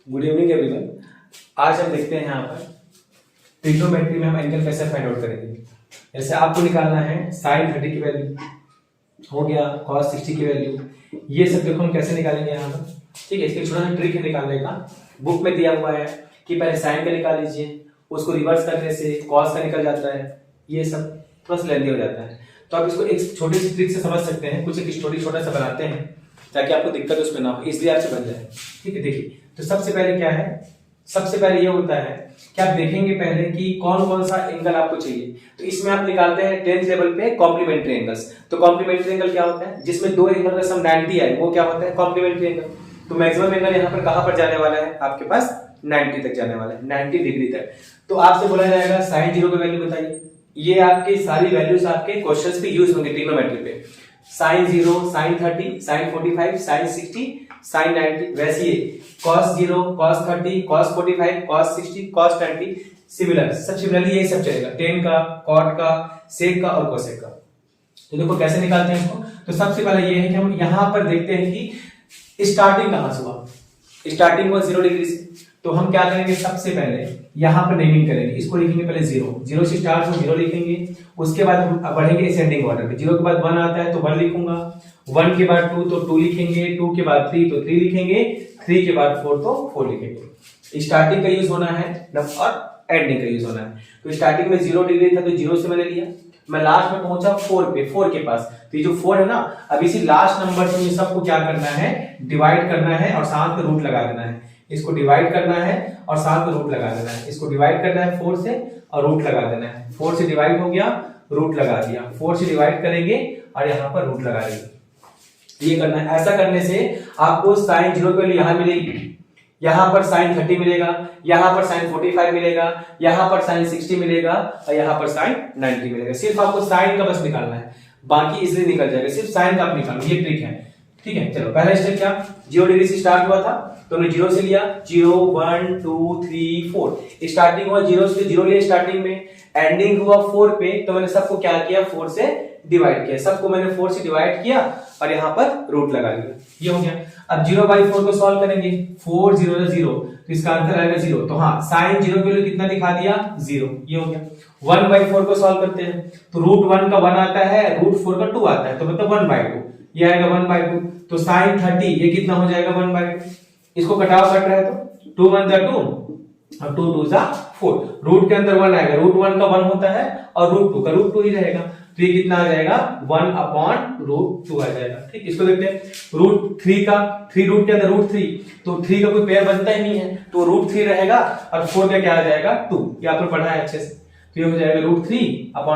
Good evening everyone. आज हम देखते हैं यहाँ पर ट्रिग्नोमेट्री में हम एंगल कैसे फाइंड आउट करेंगे। जैसे आपको निकालना है साइन 30 की वैल्यू हो गया, कॉस 60 की वैल्यू, ये सब देखो हम कैसे निकालेंगे यहाँ पर। ठीक है, इसके छोटा सा ट्रिक है निकालने का। बुक में दिया हुआ है कि पहले साइन का निकाल लीजिए, उसको रिवर्स करने से कॉस का निकल जाता है, ये सब थोड़ा सा लेंदी हो जाता है। तो आप इसको एक छोटी सी ट्रिक से समझ सकते हैं। कुछ एक स्टोरी छोटा सा बनाते हैं ताकि आपको दिक्कत उसमें ना हो, इसलिए आपसे बन जाए। ठीक है, देखिए तो सबसे पहले क्या है, सबसे पहले ये होता है कि आप देखेंगे पहले कि कौन कौन सा एंगल आपको चाहिए। तो इसमें आप निकालते हैं 10th लेवल पे कॉम्प्लीमेंट्री एंगल्स। तो कॉम्प्लीमेंट्री एंगल क्या होता है, जिसमें दो एंगल का सम 90 है, वो क्या होता है कॉम्प्लीमेंट्री एंगल। तो मैक्सिमम एंगल यहाँ पर कहां पर जाने वाला है, आपके पास 90 तक जाने वाला है, 90 डिग्री तक। तो आपसे बोला जाएगा साइन 0 की वैल्यू बताइए। ये आपकी सारी वैल्यूज आपके क्वेश्चंस पे यूज होंगे ट्रिग्नोमेट्री पे। Sine 0, sine 30, sine 45, sine 60, sine 90। वैसे ही cos 0, cos 30, cos 45, cos 60, cos 90 similarly यही सब चलेगा, tan का, cot का, sec का और cosec का। तो देखो कैसे निकालते हैं इसको। तो सबसे पहले ये है कि हम यहां पर देखते हैं कि स्टार्टिंग कहां से हुआ। स्टार्टिंग हुआ 0 डिग्री से। तो हम क्या करेंगे, सबसे पहले यहां पर नेमिंग करेंगे। इसको लिखेंगे पहले 0 से स्टार्ट हो 0 लिखेंगे। उसके बाद हम बढ़ेंगे असेंडिंग ऑर्डर में। 0 के बाद 1 आता है तो 1 लिखूंगा, 1 के बाद 2 तो 2 लिखेंगे, 2 के बाद 3 तो 3 लिखेंगे, 3 के बाद 4 तो 4 लिखेंगे। स्टार्टिंग का यूज होना है और एंडिंग का यूज होना है। तो स्टार्टिंग में 0 डिग्री था तो 0 से मैंने लिया, मैं लास्ट में पहुंचा 4 पे, 4 के पास। तो ये जो 4 है ना, अब इसी लास्ट नंबर से सबको क्या करना है, डिवाइड करना है और साथ में रूट लगा देना है। इसको डिवाइड करना है और साथ में रूट लगा देना है। इसको डिवाइड करना है 4 से और रूट लगा देना है। 4 से डिवाइड हो गया, रूट लगा दिया, 4 से डिवाइड करेंगे और यहाँ पर रूट लगा देंगे। ये करना है। ऐसा करने से आपको साइन 0 की वैल्यू यहां मिलेगी, यहां पर साइन 30 मिलेगा, यहां पर साइन 45 मिलेगा, यहां पर साइन 60 मिलेगा और यहां पर साइन 90 मिलेगा। सिर्फ आपको साइन का बस निकालना है, बाकी इसलिए निकल जाएगा। सिर्फ साइन का आप निकालो, ये ट्रिक है। ठीक है, चलो पहला स्टेप क्या, 0 डिग्री से स्टार्ट हुआ था तो हमने 0 से लिया, 0 1 2 3 4। स्टार्टिंग हुआ 0 से, 0 लिया स्टार्टिंग में, एंडिंग हुआ 4 पे। तो मैंने सबको क्या किया, 4 से डिवाइड किया, सबको मैंने 4 से डिवाइड किया और यहाँ पर रूट लगा लिया। ये हो गया। अब 0/4 को सॉल्व करेंगे। 4 0 0 तो इसका आंसर आएगा 0। तो हाँ, साइन 0 के लिए कितना दिखा दिया, 0। ये हो गया। 1/4 को सॉल्व करते हैं तो √1 का 1 आता है, √4 का 2 आता है, तो मतलब 1/2। ये आएगा 1/2। तो साइन 30 ये कितना हो जाएगा, 1/2। इसको कटाव कट रहा है तो 2 1 जा 2 और 2 2 जा 4। रूट के अंदर 1 आएगा, √1 का 1 होता है और √2 का √2 ही रहेगा। तो ये कितना आ जाएगा, 1/√2 आ जाएगा। ठीक, इसको देखते हैं। √3 का 3 रूट के अंदर √3, तो 3 का कोई पेयर बनता ही नहीं है, तो √3 रहेगा और 4 का क्या आ जाएगा, 2। ये आपने पढ़ा है अच्छे से। तो ये हो जाएगा √3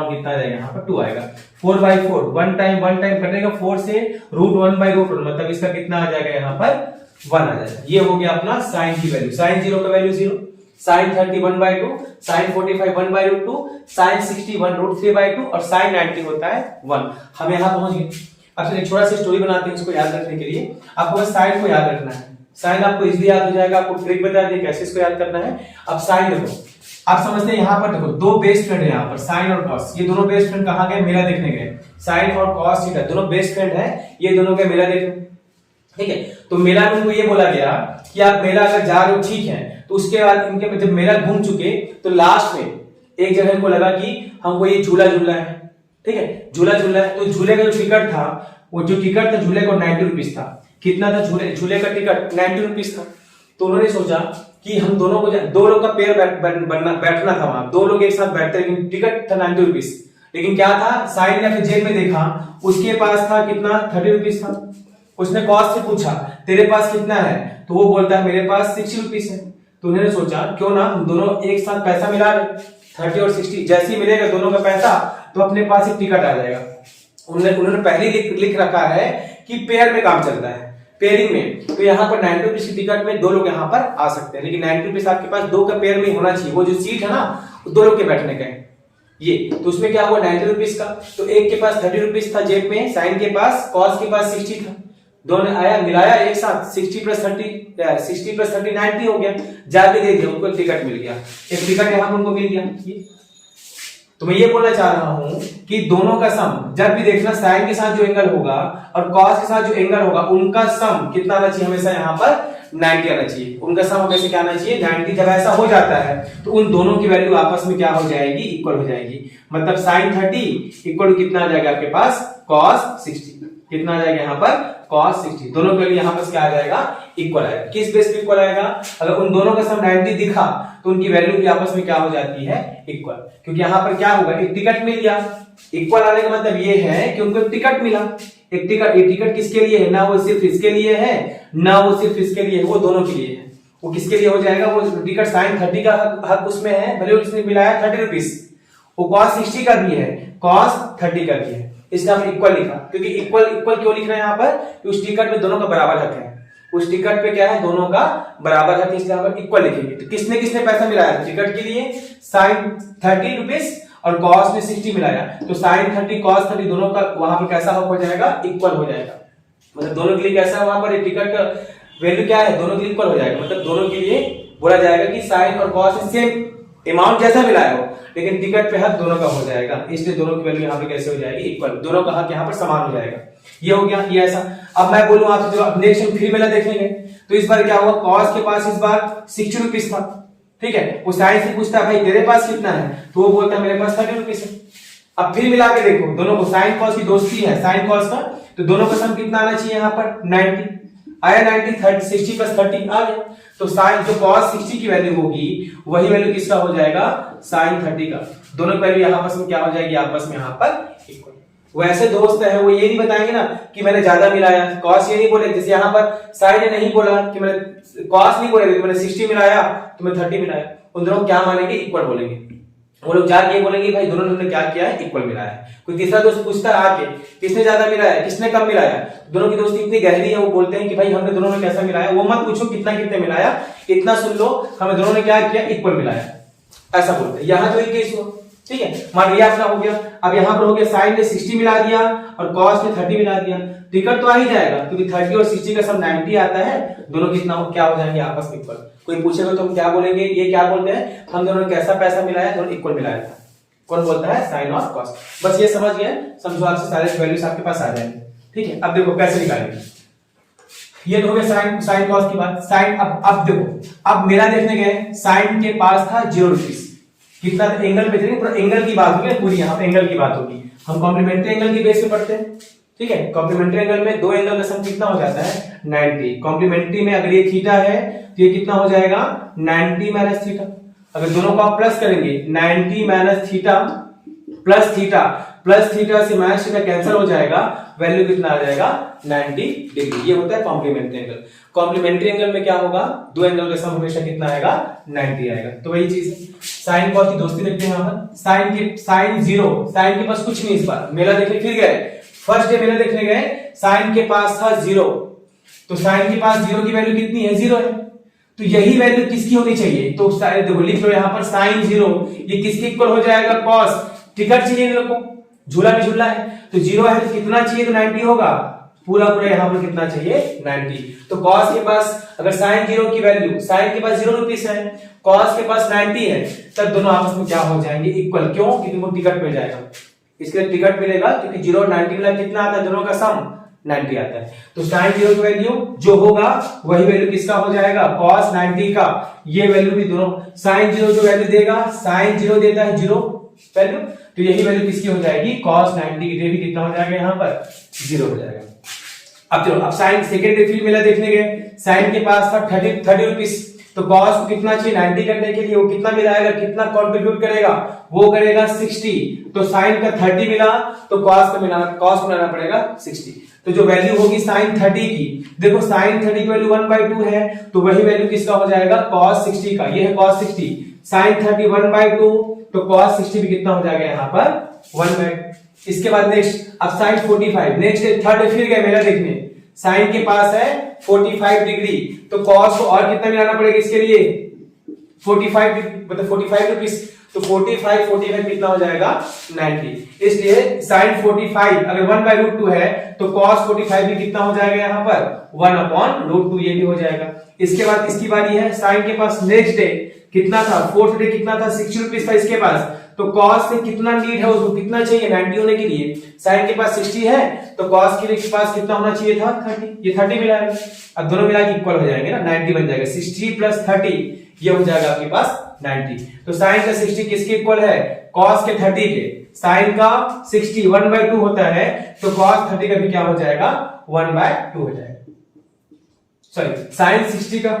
कितना आ जाएगा, यहाँ पर 2 आएगा। 4/4 1 टाइम कटेगा 4 से, √1/√1 मतलब इसका कितना आ जाएगा, यहाँ पर 1 आ जाएगा। ये हो गया अपना साइन की वैल्यू। साइन 0 का वैल्यू 0, साइन 30 1/2, साइन 45 1/2, साइन 60 1√3/2 और साइन 90 होता है 1। हम यहाँ पहुंच गए। अब एक छोटा सा स्टोरी बनाते हैं इसको याद रखने के लिए। आपको बस साइन को याद रखना है, साइन आपको इजीली याद हो जाएगा। आपको ट्रिक बता दिए कैसे इसको याद करना है। अब साइन देखो, आप समझते हैं यहाँ पर देखो दो बेस्ट फ्रेंड है, यहाँ पर साइन और कॉस। ये दोनों बेस्ट फ्रेंड कहाँ गए, मेला देखने गए। साइन और कॉस थीटा दोनों बेस्ट फ्रेंड है, ये दोनों गए मेला देखने। ठीक है, तो मेला में उनको ये बोला गया कि आप मेला अगर जा रहे हो ठीक है, तो उसके बाद इनके जब मेला घूम चुके तो लास्ट में एक जगह इनको लगा कि हमको ये झूला झूलना है। ठीक है, झूला झूलना है। तो झूले का जो टिकट था, वो जो टिकट था झूले का 90 रुपीज था। कितना था झूले का टिकट, 90 रुपीज था। तो उन्होंने सोचा कि हम दोनों को, दो लोग का पेयर बैठना था वहां, दो लोग एक साथ बैठते, लेकिन टिकट था 90 रुपीज। लेकिन क्या था, साइन ने जेब में देखा, उसके पास था कितना, 30 रुपीज था। उसने कॉस से पूछा तेरे पास कितना है, तो वो बोलता है मेरे पास 60 रुपीज है। तो उन्होंने सोचा क्यों ना हम दोनों एक साथ पैसा मिला रहे, 30 और 60। जैसे ही मिलेगा दोनों का पैसा तो अपने पास एक टिकट आ जाएगा। उन्होंने पहले लिख रखा है कि पेयर में काम चल रहा है, पेयरिंग में। तो यहाँ पर 90 रुपीज की टिकट में दो लोग यहाँ पर आ सकते हैं, लेकिन 90 रुपीज आपके पास दो का पेयर में होना चाहिए। वो जो सीट है ना, दो लोग के बैठने का है ये। तो उसमें क्या हुआ, 90 रुपीज का, तो एक के पास 30 रुपीज था जेब में, साइन के पास, कॉस के पास 60 था। दोनों आया मिलाया एक साथ, 60 + 30 90 हो गया। जाके दे दिया, उनको टिकट मिल गया। एक टिकट यहाँ पर उनको मिल गया। तो मैं ये बोलना चाह रहा हूं कि दोनों का सम जब भी देखना, साइन के साथ जो एंगल होगा और कॉस के साथ जो एंगल होगा, उनका सम कितना आना चाहिए, हमेशा यहाँ पर 90 आना चाहिए, उनका सम हमेशा क्या आना चाहिए 90। जब ऐसा हो जाता है तो उन दोनों की वैल्यू आपस में क्या हो जाएगी, इक्वल हो जाएगी। मतलब sin 30 इक्वल टू कितना आ जाएगा आपके पास cos 60, कितना आ जाएगा यहाँ पर cos 60, दोनों के लिए यहाँ पर क्या आ जाएगा, इक्वल आएगा। किस बेस पे इक्वल आएगा, अगर उन दोनों का सम 90 दिखा तो उनकी वैल्यू भी आपस में क्या हो जाती है, इक्वल। क्योंकि यहाँ पर क्या होगा, एक टिकट मिल गया, इक्वल आने का मतलब ये है कि उनको टिकट मिला। एक टिकट, एक टिकट किसके लिए है, ना वो सिर्फ इसके लिए है ना वो सिर्फ इसके लिए है, वो दोनों के लिए है। वो किसके लिए हो जाएगा, वो टिकट sin 30 का हक उसमें है, भले उसने मिलाया 30 रुपीज, वो cos 60 का भी है, cos 30 का भी है, इसलिए हमने इक्वल लिखा। क्योंकि इक्वल इक्वल क्यों लिख रहे हैं यहाँ पर, उस टिकट में दोनों का बराबर हक है, उस टिकट पे क्या है, दोनों का बराबर हक, इसलिए हम इक्वल लिखेंगे। तो किसने किसने पैसा मिलाया, टिकट के लिए sin 30 रुपीज और cos में 60 मिलाया, तो sin 30 cos 30 दोनों का वहां पर कैसा हक हो जाएगा, इक्वल हो जाएगा। मतलब दोनों के लिए कैसा, वहां पर टिकट का वैल्यू क्या है, दोनों के लिए इक्वल हो जाएगा। मतलब दोनों के लिए बोला जाएगा कि sin और cos सेम अमाउंट जैसा मिलाया हो, लेकिन टिकट पे हक दोनों का हो जाएगा, इसलिए दोनों की वैल्यू यहाँ पे कैसे हो जाएगी, इक्वल, दोनों का हक यहाँ पर समान हो जाएगा। ये हो गया, ये ऐसा। अब मैं बोलूं आपसे, जो नेक्स्ट हम फिर मेला देखेंगे, तो इस बार क्या हुआ, cos के पास इस बार 60 रुपीज था, ठीक है, वो साइन से पूछता है भाई तेरे पास कितना है, तो वो बोलता है मेरे पास 30 रुपीज है। अब फिर मिला के देखो दोनों को, साइन कॉस की दोस्ती है, साइन कॉस का, तो दोनों का सम कितना आना चाहिए, यहाँ पर 90 आया, 90 30 60 प्लस 30 आ गया। तो साइन जो cos 60 की वैल्यू होगी वही वैल्यू किसका हो जाएगा, sin 30 का। दोनों की वैल्यू आपस में क्या हो जाएगी, आपस में यहाँ पर इक्वल। वो ऐसे दोस्त है, वो ये नहीं बताएंगे ना कि मैंने ज्यादा मिलाया, cos ये नहीं बोले, जैसे यहाँ पर sin ने नहीं बोला कि मैंने cos नहीं बोले कि मैंने 60 मिलाया तो मैं 30 मिलाया, उन दोनों क्या मानेंगे, इक्वल बोलेंगे। वो लोग जाके बोलेंगे भाई दोनों ने क्या किया है, इक्वल मिलाया है। कोई तीसरा दोस्त पूछता है आके किसने ज्यादा मिलाया किसने कम मिलाया, दोनों की दोस्ती इतनी गहरी है, वो बोलते हैं कि भाई हमने दोनों ने कैसा मिलाया, वो मत पूछो कितना कितने मिलाया, इतना सुन लो हमें दोनों ने क्या किया, इक्वल मिलाया, ऐसा बोलते हैं। यहाँ तो एक केस हुआ, ठीक है, मान लिया अपना हो गया। अब यहाँ पर हो गया साइन ने 60 मिला दिया और cos ने 30 मिला दिया, टिकट तो आ ही जाएगा क्योंकि 30 और 60 का सब 90 आता है, दोनों कितना क्या हो जाएंगे, आपस में इक्वल। कोई पूछेगा तो हम क्या बोलेंगे, ये क्या बोलते हैं, हम दोनों ने कैसा पैसा मिलाया, दोनों इक्वल मिलाया था। कौन बोलता है, साइन और cos। बस ये समझ गए, समझो आपसे सारे वैल्यूज आपके पास आ जाएंगे, ठीक है। अब देखो कैसे निकालेंगे, ये तो हो गया साइन cos की बात। साइन अब देखो, अब मेरा देखने गए, साइन के पास था 0 रुपीज, कितना एंगल पे चलेंगे, पूरा एंगल की बात होगी पूरी, यहाँ पे एंगल की बात होगी, हम कॉम्प्लीमेंट्री एंगल की बेस पे पढ़ते हैं, ठीक है। कॉम्प्लीमेंट्री एंगल में दो एंगल का सम कितना हो जाता है, 90। कॉम्प्लीमेंट्री में अगर ये थीटा है तो ये कितना हो जाएगा, 90 माइनस थीटा। अगर दोनों को आप प्लस करेंगे, 90 minus theta plus theta, plus theta से माइनस थीटा कैंसिल हो जाएगा, वैल्यू कितना आ जाएगा, 90 डिग्री। ये होता है कॉम्प्लीमेंट्री एंगल। कॉम्प्लीमेंट्री एंगल में क्या होगा, दो एंगल का सम हमेशा कितना आएगा, 90 आएगा। तो वही चीज है, साइन कॉस की दोस्ती देखते हैं यहाँ पर। साइन 0, साइन के पास कुछ नहीं, इस बार मेला देखने फिर गए, फर्स्ट डे मेला देखने गए, साइन के पास था 0, तो साइन के पास 0 की वैल्यू कितनी है, 0 है, तो यही वैल्यू किसकी होनी चाहिए, तो देखो लिख लो यहाँ पर साइन 0, ये किसके इक्वल हो जाएगा, कॉस। टिकट चाहिए इन लोग को, झूला भी झूला है, तो 0 है तो कितना चाहिए, तो 90 होगा, पूरा पूरा यहाँ पर कितना चाहिए, 90। तो cos के पास अगर sin 0 की वैल्यू, sin के पास 0 रुपीस है, cos के पास 90 है, तब दोनों आपस में क्या हो जाएंगे, इक्वल। क्यों, क्योंकि वो टिकट मिल जाएगा, इसके लिए टिकट मिलेगा, क्योंकि 0 और 90 मिला कितना आता है, दोनों का सम 90 आता है। तो sin 0 की वैल्यू जो होगा वही वैल्यू किसका हो जाएगा, cos 90 का। ये वैल्यू भी दोनों, sin 0 जो वैल्यू देगा, sin 0 देता है 0 वैल्यू, तो यही वैल्यू किसकी हो जाएगी, cos 90 की भी कितना हो जाएगा, यहाँ पर 0 हो जाएगा। अब चलो, अब साइन सेकेंड डे फिर मेला देखने गए, साइन के पास था 30 रुपीस, तो cos को कितना चाहिए, 90 करने के लिए वो कितना मिलाएगा, कितना कंट्रीब्यूट करेगा, वो करेगा 60। तो साइन का 30 मिला तो cos को मिलाना पड़ेगा 60। तो जो वैल्यू होगी साइन 30 की, देखो साइन 30 की वैल्यू 1/2 है, तो वही वैल्यू किसका हो जाएगा, cos 60 का। ये है cos 60, साइन 30 1/2, तो cos 60 भी कितना हो जाएगा, यहाँ पर 1/2। इसके बाद नेक्स्ट, अब साइन 45, नेक्स्ट थर्ड फिर गए मेला देखने, साइन के पास है 45 डिग्री, तो cos को और कितना मिलाना पड़ेगा इसके लिए, 45 मतलब 45 रुपीस, तो 45 कितना हो जाएगा, 90। इसलिए sin 45 अगर 1/√2 है तो cos 45 भी कितना हो जाएगा, यहाँ पर 1/√2, ये भी हो जाएगा। इसके बाद इसकी बारी है, साइन के पास नेक्स्ट डे कितना था, फोर्थ डे कितना था, 60 रुपीस था इसके पास, तो cos से कितना नीड है, उसको कितना चाहिए 90 होने के लिए। sin के पास 60 है तो cos के पास कितना होना चाहिए था 30, ये 30 मिला है। अब दोनों मिला के इक्वल हो जाएंगे ना, 90 बन जाएगा। 60 प्लस 30 ये हो जाएगा आपके पास 90। तो sin का 60 किसके इक्वल है, cos के 30 के। sin का 60 1/2 होता है तो cos 30 का भी क्या हो जाएगा 1/2 हो जाएगा। सॉरी sin 60 का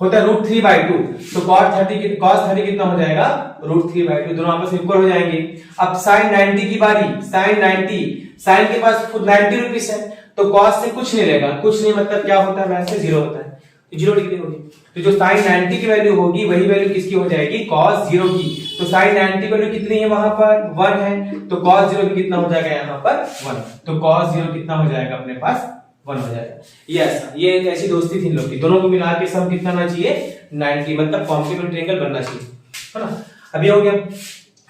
होता है √3/2 तो cos 30 कितना हो जाएगा √3/2, दोनों आपस में इक्वल हो जाएंगे। अब sin 90 की बारी, sin 90, sin के पास खुद 90 रुपीस है तो cos से कुछ नहीं लेगा, कुछ नहीं मतलब क्या होता है, वैसे 0 होता है, 0 डिग्री होगी। तो जो sin 90 की वैल्यू होगी वही वैल्यू किसकी हो जाएगी cos 0 की। तो sin 90 वैल्यू कितनी है वहां पर 1 है तो cos 0 भी कितना हो जाएगा यहाँ पर 1, तो cos 0 कितना हो जाएगा अपने पास 1 हो जाएगा। ये एक ऐसी दोस्ती थी इन लोग की, दोनों को मिला के सम कितना होना चाहिए 90, मतलब कॉम्प्लीमेंट्री ट्रायंगल बनना चाहिए, है ना। अब ये हो गया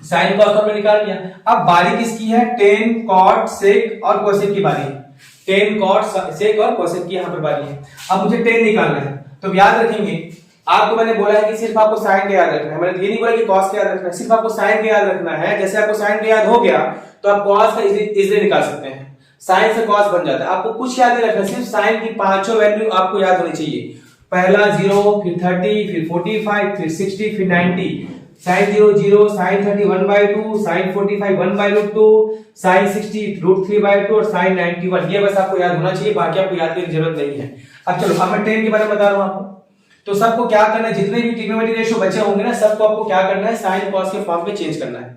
sin cos हमने निकाल लिया। अब बारी किसकी है, tan cot sec और cosec की बारी है। tan cot sec और cosec की यहाँ पर बारी है। अब मुझे tan निकालना है तो याद रखेंगे, आपको मैंने बोला है कि सिर्फ आपको sin का याद रखना है, मैंने ये नहीं बोला कि cos का याद रखना है, सिर्फ आपको sin का याद रखना है। जैसे आपको sin का याद हो गया तो आप cos का इजीली निकाल सकते हैं, sin से cos बन जाता है। आपको कुछ याद नहीं रखना, सिर्फ sin की पांचों वैल्यू आपको याद होनी चाहिए। पहला 0, फिर 30, फिर 45, फिर 60, फिर 90। sin 0 0, sin 30 1/2, sin 45 1/2, sin 60 √3/2 और sin 90 1। ये बस आपको याद होना चाहिए, बाकी आपको याद करने की जरूरत नहीं है। अब चलो अब मैं tan के बारे में बता रहा हूं आपको। तो सबको क्या करना है, जितने भी ट्रिग्नोमेट्री रेशियो बचे होंगे ना, सबको आपको क्या करना है sin cos के फॉर्म में चेंज करना है।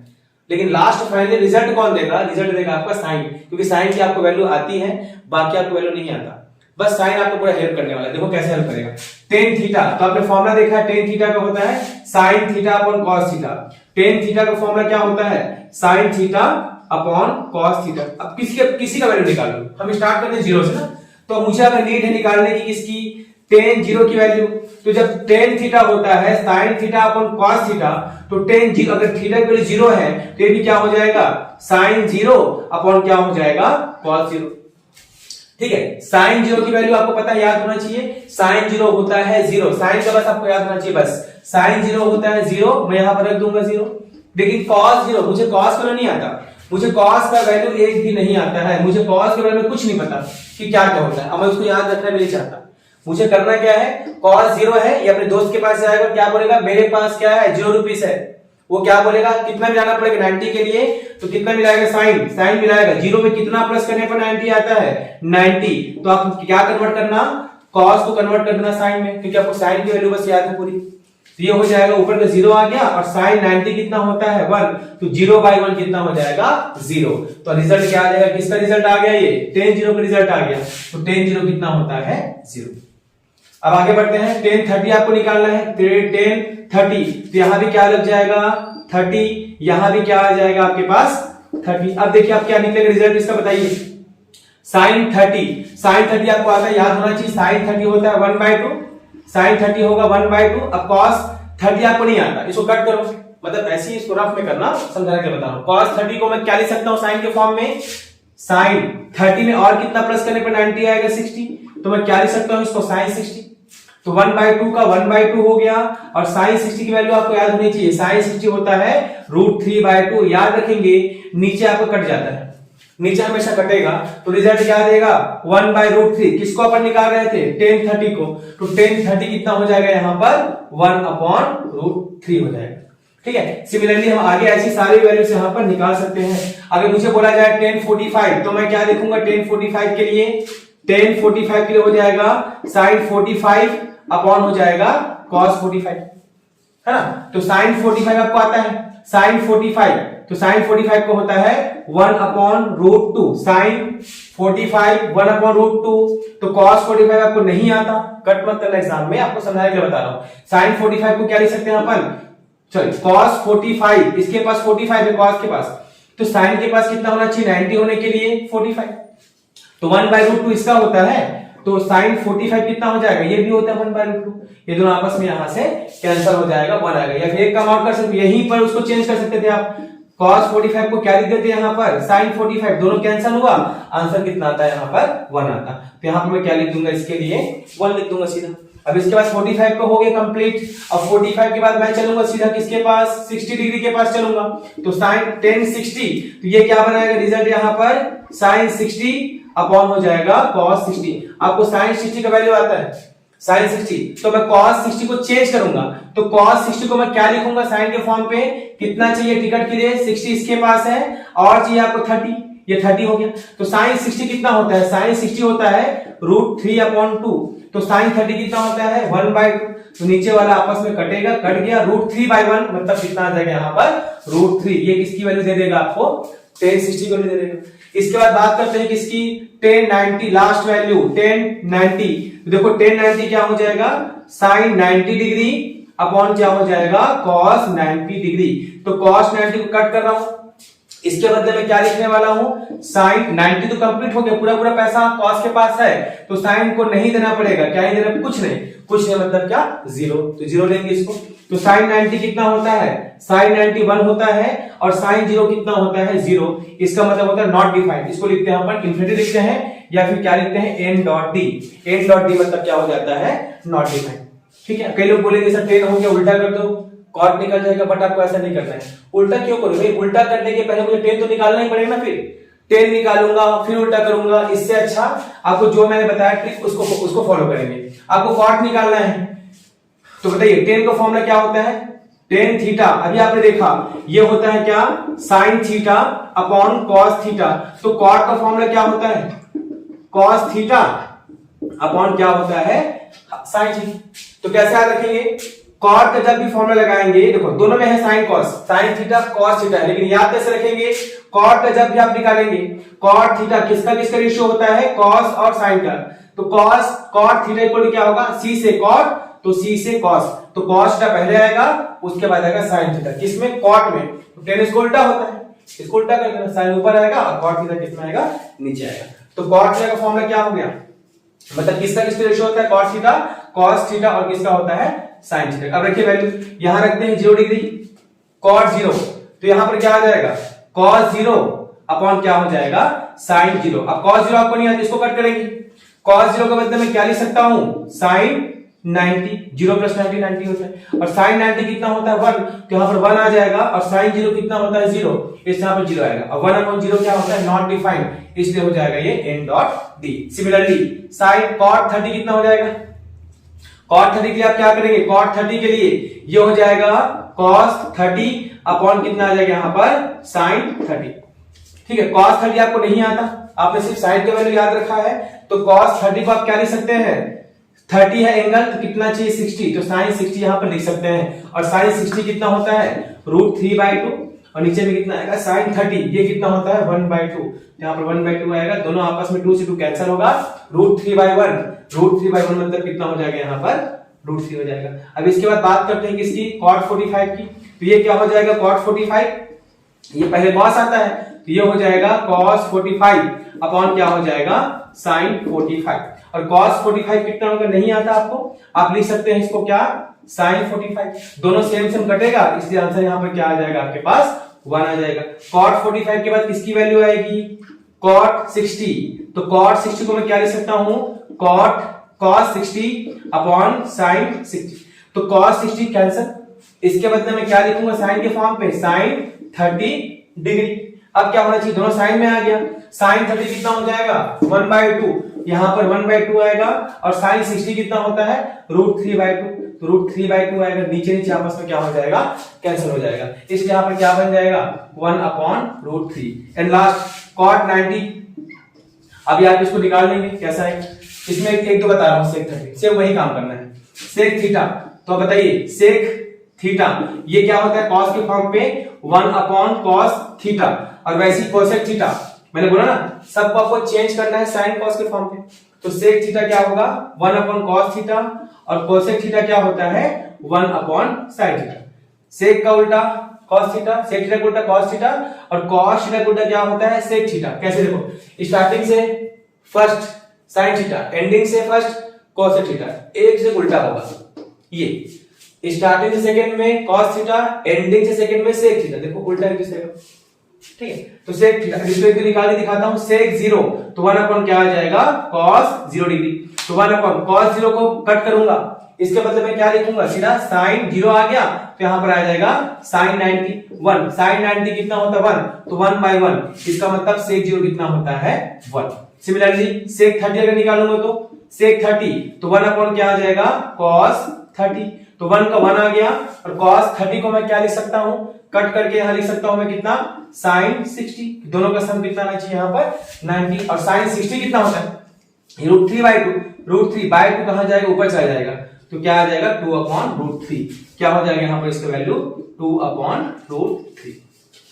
लेकिन लास्ट फाइनली रिजल्ट कौन देगा, रिजल्ट देगा आपका sin, क्योंकि sin की आपको वैल्यू आती है, बाकी आपको वैल्यू नहीं आता। बस sin आपको पूरा हेल्प करने वाला है। देखो कैसे हेल्प करेगा। tan थीटा, तो आपने फॉर्मूला देखा है, tan थीटा का होता है sin theta upon cos theta. tan theta का फॉर्मूला क्या होता है, sin theta upon cos theta. अब किसी का वैल्यू निकाल लो, हम स्टार्ट करते हैं 0 से ना। तो मुझे अगर नीड है निकालने की किसकी, tan 0 की वैल्यू। तो जब tan थीटा होता है sin theta upon cos theta, तो tan 0 अगर थीटा की वैल्यू 0 है तो ये भी क्या हो जाएगा sin 0 अपॉन क्या हो जाएगा cos 0। ठीक है, sin 0 की वैल्यू आपको पता है, याद होना चाहिए। sin 0 होता है 0, sin का बस आपको याद होना चाहिए, बस sin 0 होता है 0, मैं यहां पर रख दूंगा 0। लेकिन cos 0, मुझे cos का नहीं आता, मुझे cos का वैल्यू 1 भी नहीं आता है, मुझे cos के बारे में कुछ नहीं पता कि क्या क्या होता है। अब मैं उसको याद रखना भी नहीं चाहता। मुझे करना क्या है, cos 0 है, ये अपने दोस्त के पास जाएगा, क्या बोलेगा मेरे पास क्या है 0 रुपीस है, वो क्या बोलेगा कितना मिलाना पड़ेगा 90 के लिए, तो कितना मिलाएगा sin मिलाएगा। 0 में कितना प्लस करने पर 90 आता है 90, तो आप क्या कन्वर्ट करना, cos को कन्वर्ट कर देना sin में, क्योंकि आपको sin की वैल्यू बस याद है पूरी। तो ये हो जाएगा, ऊपर का 0 आ गया और sin 90 कितना होता है 1, तो 0/1 कितना हो जाएगा 0। तो रिजल्ट क्या आ जाएगा, किसका रिजल्ट आ गया, ये tan 0 का रिजल्ट आ गया। तो tan 0 कितना होता है 0। अब आगे बढ़ते हैं, tan 30 आपको निकालना है, tan 30, तो यहां भी क्या लग जाएगा 30, यहां भी क्या आ जाएगा आपके पास 30। अब देखिए आप क्या निकलेगा रिजल्ट इसका, बताइए। sin 30 आपको आता है, याद होना चाहिए, sin 30 होता है 1/2, sin 30 होगा 1/2। अब cos 30 आपको नहीं आता, इसको कट करो, मतलब ऐसे ही इसको रफ में करना, समझाने के लिए बता रहा हूं। cos 30 को मैं क्या लिख सकता हूं sin के फॉर्म में, sin 30 में और कितना प्लस करने पर 90 आएगा 60, तो मैं क्या लिख सकता हूं इसको sin 60। तो 1/2 का 1/2 हो गया, और sin 60 की वैल्यू आपको याद होनी चाहिए, sin 60 होता है √3/2। याद रखेंगे, नीचे आपको कट जाता है, नीचे हमेशा कटेगा, तो रिजल्ट क्या देगा 1/√3। किसको अपन निकाल रहे थे tan 30 को, तो tan 30 कितना हो जाएगा यहाँ पर 1/√3 हो जाएगा। ठीक है, सिमिलरली हम आगे ऐसी सारी वैल्यूज यहाँ पर निकाल सकते हैं। अगर मुझे बोला जाए tan 45, तो मैं क्या लिखूंगा tan 45 के लिए, tan 45 के लिए हो जाएगा sin 45 अपॉन हो जाएगा cos 45, है ना। तो sin 45 आपको आता है, sin 45, तो sin 45 को होता है 1/√2, sin 45 1/√2। तो cos 45 आपको नहीं आता, कट मत करना एग्जाम में, आपको समझाने के लिए बता रहा हूं। sin 45 को क्या लिख सकते हैं अपन, चलिए cos 45, इसके पास 45 है cos के पास, तो sin के पास कितना होना चाहिए 90 होने के लिए 45, तो 1/√2 इसका होता है, तो sin 45 कितना हो जाएगा, ये भी होता है 1/√2। ये दोनों आपस में यहां से कैंसिल हो जाएगा, 1 आ गया। या फिर एक काम और कर सकते, यहीं पर उसको चेंज कर सकते थे आप, cos 45 को क्या लिख देते हैं यहाँ पर sin 45, दोनों कैंसिल हुआ, आंसर कितना आता है यहाँ पर 1 आता। तो यहाँ पर मैं क्या लिख दूंगा, इसके लिए 1 लिख दूंगा सीधा। अब इसके बाद 45 को हो गया कंप्लीट। अब 45 के बाद मैं चलूंगा सीधा किसके पास, 60 डिग्री के पास चलूंगा। तो साइन tan 60, तो ये क्या बनाएगा रिजल्ट यहाँ पर साइन 60 अपॉन हो जाएगा cos 60। आपको साइन 60 का वैल्यू आता है साइन 60, तो मैं cos 60 को चेंज करूंगा। तो cos 60 को मैं क्या लिखूंगा साइन के फॉर्म पे, कितना चाहिए टिकट के लिए 60 इसके पास है और चाहिए आपको 30, ये 30 हो गया। तो साइन 60 कितना होता है, साइन 60 होता है √3/2। तो साइन 30 कितना होता है 1/2। तो नीचे वाला आपस में कटेगा, कट गया, √3/1 मतलब कितना आ जाएगा यहाँ पर √3। ये किसकी वैल्यू दे देगा आपको, tan 60 को दे देगा। इसके बाद बात करते हैं किसकी, tan 90, लास्ट वैल्यू tan 90। तो देखो tan 90 क्या हो जाएगा साइन 90 डिग्री अपॉन क्या हो जाएगा cos 90 डिग्री। तो cos 90 को कट कर रहा हूं, इसके बदले में क्या लिखने वाला हूं साइन 90 तो कंप्लीट हो गया, पूरा पूरा पैसा cos के पास है, तो साइन को नहीं देना पड़ेगा। क्या नहीं देना, कुछ नहीं, कुछ नहीं मतलब क्या 0, तो 0 लेंगे इसको। तो साइन 90 कितना होता है, साइन 90 1 होता है और साइन 0 कितना होता है 0। इसका मतलब होता है नॉट डिफाइंड। इसको लिखते हैं अपन इन्फिनिटी लिखते हैं या फिर क्या लिखते हैं n.d। n.d मतलब क्या हो जाता है नॉट डिफाइंड। ठीक है, कई लोग बोलेंगे सर tan हो गया उल्टा कर दो कॉट निकल जाएगा, बट आपको ऐसा नहीं करना है। उल्टा क्यों करो भाई, उल्टा करने के पहले मुझे tan तो निकालना ही पड़ेगा ना, फिर tan निकालूंगा फिर उल्टा करूंगा। इससे अच्छा आपको जो मैंने बताया ट्रिक उसको फॉलो करेंगे। आपको कॉट निकालना है तो बताइए tan का फॉर्मूला क्या होता है, tan थीटा। अभी आपने देखा ये होता है क्या sin theta upon cos theta. तो कॉट का फॉर्मूला क्या होता है cos थीटा अपॉन क्या होता है sin थीटा। तो कैसे याद रखेंगे, कॉट का जब भी फॉर्मूला लगाएंगे, देखो दोनों में है sine cos, sine theta cos theta है, लेकिन याद कैसे रखेंगे, कॉट का जब भी आप निकालेंगे कॉट थीटा किसका किसका रेशियो होता है कॉस और साइन का। तो कॉस कॉट थीटा इक्वल क्या होगा सी से कॉट, तो सी से कॉस। तो कॉस का पहले आएगा उसके बाद आएगा साइन थीटा, किसमें कॉट में। तो tan इसको उल्टा होता है, इसको उल्टा कर देना, साइन ऊपर आएगा और कॉट थीटा किसमें आएगा नीचे आएगा। तो कॉट थीटा का फॉर्मूला क्या हो गया, मतलब किसका किसका रेशियो होता है कॉट थीटा कॉस थीटा और किसका होता है साइन थीटा। अब रखिए वैल्यू, यहां रखते हैं 0 डिग्री कॉट 0, तो यहां पर क्या आ जाएगा cos 0 अपॉन क्या हो जाएगा साइन 0। अब cos 0 आपको नहीं आता, इसको कट करेंगे। cos 0 के बदले में क्या लिख सकता हूं साइन 90, 0 प्लस 90 90 होता है, और साइन 90 कितना होता है 1, तो यहां पर 1 आ जाएगा, और साइन 0 कितना होता है 0, इस यहां पर 0 आएगा। और 1 अपॉन 0 क्या होता है नॉट डिफाइंड, इसलिए हो जाएगा ये n.d। सिमिलरली साइन cot 30 कितना हो जाएगा, cot 30 के लिए आप क्या करेंगे, cot 30 के लिए ये हो जाएगा cos 30 अपॉन कितना आ जाएगा यहां पर sin 30। ठीक है, cos 30 आपको नहीं आता, आपने सिर्फ sin का वैल्यू याद रखा है, तो cos 30 को आप क्या लिख सकते हैं, 30 है एंगल तो कितना चाहिए 60, तो sin 60 यहां पर लिख सकते हैं। और sin 60 कितना होता है √3/2, और नीचे में कितना आएगा sin 30, ये कितना होता है 1/2, यहाँ पर 1/2 आएगा, दोनों आपस में 2 से 2 कैंसिल होगा, √3/1 मतलब कितना हो जाएगा यहाँ पर √3 हो जाएगा। अब इसके बाद बात करते हैं किसकी cot 45 की, तो ये क्या हो जाएगा cot 45, ये पहले cos आता है, तो ये हो जाएगा cos 45 अपॉन क्या हो जाएगा sin 45। और cos 45 कितना होगा नहीं आता आपको, आप लिख सकते हैं इसको क्या sin 45, दोनों सेम सेम कटेगा, इसलिए आंसर यहाँ पर क्या आ जाएगा आपके पास 1 आ जाएगा। cot 45 के बाद किसकी वैल्यू आएगी cot 60, तो cot 60 को मैं क्या लिख सकता हूं cos 60 अपॉन sin 60, तो cos 60 कैंसिल, इसके बदले में क्या लिखूंगा साइन के फॉर्म पे sin 30 डिग्री। अब क्या होना चाहिए, दोनों साइन में आ गया, sin 30 कितना हो जाएगा 1/2, यहां पर 1/2 आएगा, और sin 60 कितना होता है √3/2, तो √3/2 आएगा, नीचे नीचे आपस में क्या हो जाएगा कैंसिल हो जाएगा, इसलिए यहां पर क्या बन जाएगा 1/√3। एंड लास्ट cot 90, अभी आप इसको निकाल लेंगे कैसा है, इसमें एक दो बता रहा हूं sec 30 से वही काम करना है। sec थीटा, तो बताइए sec थीटा ये क्या होता है cos के फॉर्म पे 1/cos थीटा, और वैसी cosec थीटा मैंने बोला ना सबको आपको चेंज करना है sin cos के फॉर्म पे, तो sec थीटा क्या होगा 1/cos थीटा, और cosec थीटा क्या होता है 1/sin थीटा। sec का उल्टा cos थीटा, sec थीटा का उल्टा cos थीटा, और cos थीटा का उल्टा क्या होता है sec थीटा। कैसे देखो, स्टार्टिंग से फर्स्ट sin थीटा, एंडिंग से फर्स्ट cosec थीटा, एक से उल्टा होगा, ये स्टार्टिंग से सेकंड में cos थीटा, एंडिंग से सेकंड में sec थीटा, देखो उल्टा है किसका, ठीक है। तो sec थीटा इसको एक निकाल के दिखाता हूं, sec 0 तो 1 अपॉन क्या आ जाएगा cos 0 डिग्री, तो 1 अपॉन cos 0 को कट करूंगा इसके बदले में क्या लिखूंगा, सीधा साइन 0 आ गया तो यहां पर आ जाएगा साइन 90 1। साइन 90 कितना होता है 1, तो 1/1, इसका मतलब सेक 0 कितना होता है 1। सिमिलरली सेक 30 अगर निकालूंगा तो सेक 30 तो 1 अपॉन क्या आ जाएगा cos 30, तो 1 का 1 आ गया और cos 30 को मैं क्या लिख सकता हूं, कट करके यहां लिख सकता हूं मैं कितना, साइन 60, दोनों का सम कितना आना चाहिए यहां पर 90, और साइन 60 कितना होता है √3/2, √3/2 कहां जाएगा, ऊपर चला जाएगा, तो क्या आ जाएगा 2/√3, क्या हो जाएगा यहां पर इसका वैल्यू 2/√3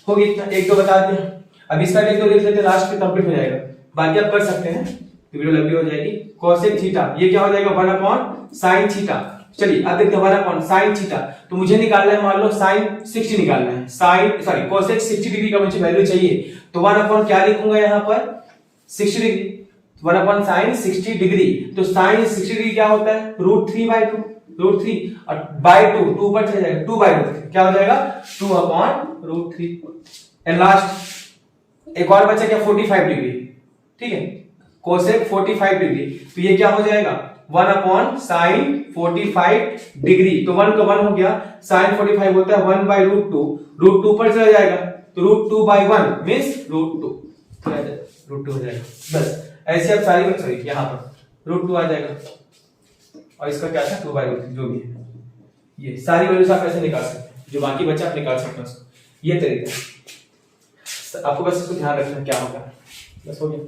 हो गई। इतना एक दो बता दिया, अब इसका एक दो देख लेते हैं, लास्ट पे कंप्लीट हो जाएगा, बाकी आप कर सकते हैं, तो वीडियो लंबी हो जाएगी। कोसेक थीटा ये क्या हो जाएगा 1/sin थीटा। चलिए अब देखते हैं 1/sin थीटा, तो मुझे निकालना है, मान लो sin 60 निकालना है, sin कोसेक 60 डिग्री का मुझे वैल्यू चाहिए, तो 1/ क्या लिखूंगा यहां पर 60 डिग्री, 1/sin 60 डिग्री, तो sin 60 डिग्री क्या होता है √3/2, √3 और by 2 पर चले जाएगा 2/√3, क्या हो जाएगा 2/√3। एंड लास्ट एक और बचा क्या 45 डिग्री, ठीक है, कोसेक 45 डिग्री, तो ये क्या हो जाएगा 1/sin 45 डिग्री, तो 1 का 1 हो गया, sin 45 होता है 1/√2, √2 पर चला जाएगा तो √2/1 मींस √2, √2 हो जाएगा। बस ऐसे आप सारी सॉरी यहां पर √2 आ जाएगा और इसका क्या था 2/√3 जो भी है, ये सारी वैल्यूज आप ऐसे निकाल सकते हैं, जो बाकी बचा आप निकाल सकते हैं उसको, ये तरीका आपको बस इसको ध्यान रखना क्या होगा, बस हो गया।